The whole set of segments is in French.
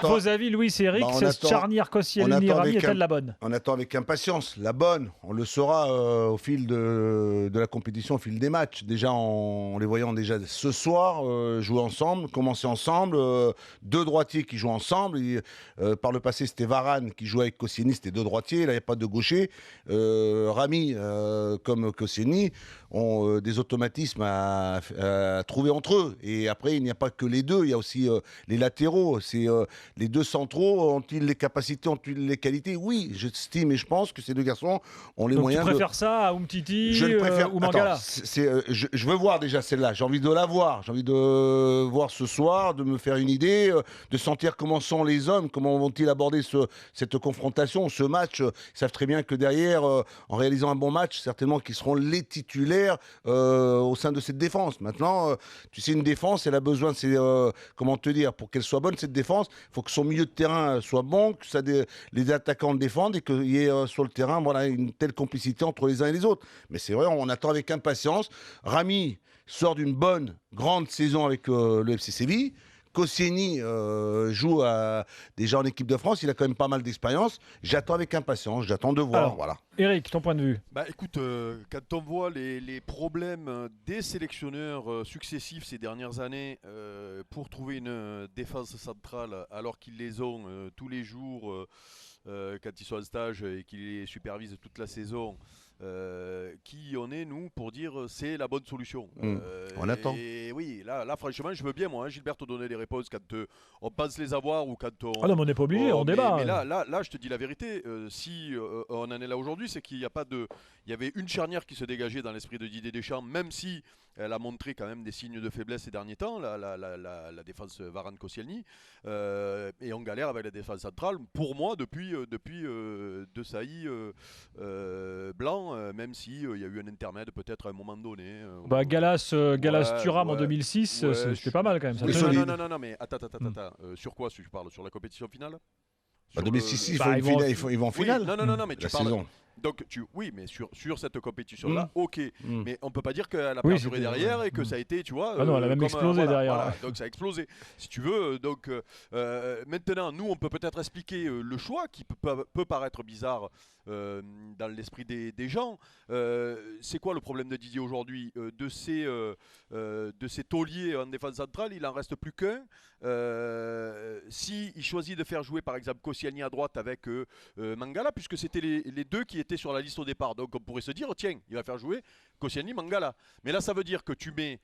vos avis, Louis et Eric, cette charnière Koscielny-Rami est-elle la bonne? On attend avec impatience la bonne. On le saura au fil de la compétition, au fil des matchs. Déjà, en les voyant déjà ce soir jouer ensemble, commencer ensemble. Deux droitiers qui jouent ensemble. Par le passé, c'était Varane qui jouait avec Koscielny, c'était deux droitiers. Là, il n'y a pas de gaucher. Rami, comme Koscielny, ont des automatismes à trouver entre eux. Et après, il n'y a pas que les deux. Il y a aussi les latéraux. Les deux centraux, ont-ils les capacités, ont-ils les qualités? Oui, j'estime et je pense que ces deux garçons ont les moyens. Tu préfères ça à Umtiti ou Mangala? Je veux voir déjà celle-là. J'ai envie de la voir. J'ai envie de voir ce soir, de me faire une idée, de sentir comment sont les hommes, comment vont-ils aborder cette confrontation, ce match. Ils savent très bien que derrière, en réalisant un bon match, certainement qu'ils seront les titulaires au sein de cette défense. Maintenant, tu sais, une défense, elle a besoin de comment te dire, pour qu'elle soit bonne, cette défense, il faut que son milieu de terrain soit bon, que les attaquants le défendent et qu'il y ait sur le terrain une telle complicité entre les uns et les autres. Mais c'est vrai, on attend avec impatience. Rami sort d'une bonne, grande saison avec le FC Séville. Koscielny joue déjà en équipe de France, il a quand même pas mal d'expérience. J'attends avec impatience, j'attends de voir. Alors, voilà. Eric, ton point de vue? Écoute, quand on voit les problèmes des sélectionneurs successifs ces dernières années pour trouver une défense centrale alors qu'ils les ont tous les jours quand ils sont en stage et qu'ils les supervisent toute la saison, qui on est nous pour dire c'est la bonne solution. On attend. Et oui, là franchement je veux bien moi, Gilbert, te donner des réponses quand on pense les avoir ou quand on... Ah non mais on n'est pas obligé, on débat. Mais là je te dis la vérité, si on en est là aujourd'hui, c'est qu'il n'y a pas de... Il y avait une charnière qui se dégageait dans l'esprit de Didier Deschamps, même si elle a montré quand même des signes de faiblesse ces derniers temps, la défense Varane-Koscielny, et on galère avec la défense centrale, pour moi, depuis De Sailly Blanc, même s'il y a eu un intermède peut-être à un moment donné. Galas-Thuram en 2006, c'était pas mal quand même. Ça non, mais attends. Sur quoi tu parles? Sur la compétition finale? 2006, ils vont en finale. Oui, non, mais tu parles... saison. Donc oui, mais sur cette compétition-là, ok. Mais on peut pas dire qu'elle a perduré derrière et que ça a été, tu vois... Ah non, elle a même explosé derrière. Voilà, donc ça a explosé, si tu veux. Donc maintenant, nous, on peut peut-être expliquer le choix qui peut paraître bizarre dans l'esprit des gens. C'est quoi le problème de Didier aujourd'hui? De ces tauliers en défense centrale, il en reste plus qu'un. Si il choisit de faire jouer par exemple Koscielny à droite avec Mangala, puisque c'était les deux qui étaient sur la liste au départ, donc on pourrait se dire tiens, il va faire jouer Koscielny, Mangala. Mais là ça veut dire que tu mets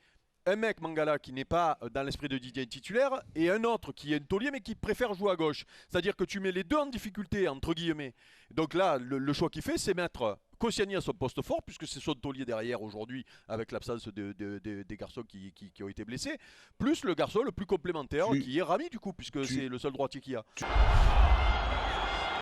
un mec, Mangala, qui n'est pas dans l'esprit de Didier titulaire, et un autre qui est un taulier mais qui préfère jouer à gauche. C'est-à-dire que tu mets les deux en difficulté, entre guillemets. Donc là, le choix qu'il fait, c'est mettre Koscielny à son poste fort, puisque c'est son taulier derrière aujourd'hui, avec l'absence des garçons qui ont été blessés, plus le garçon le plus complémentaire, qui est Rami, du coup, puisque c'est le seul droitier qu'il y a.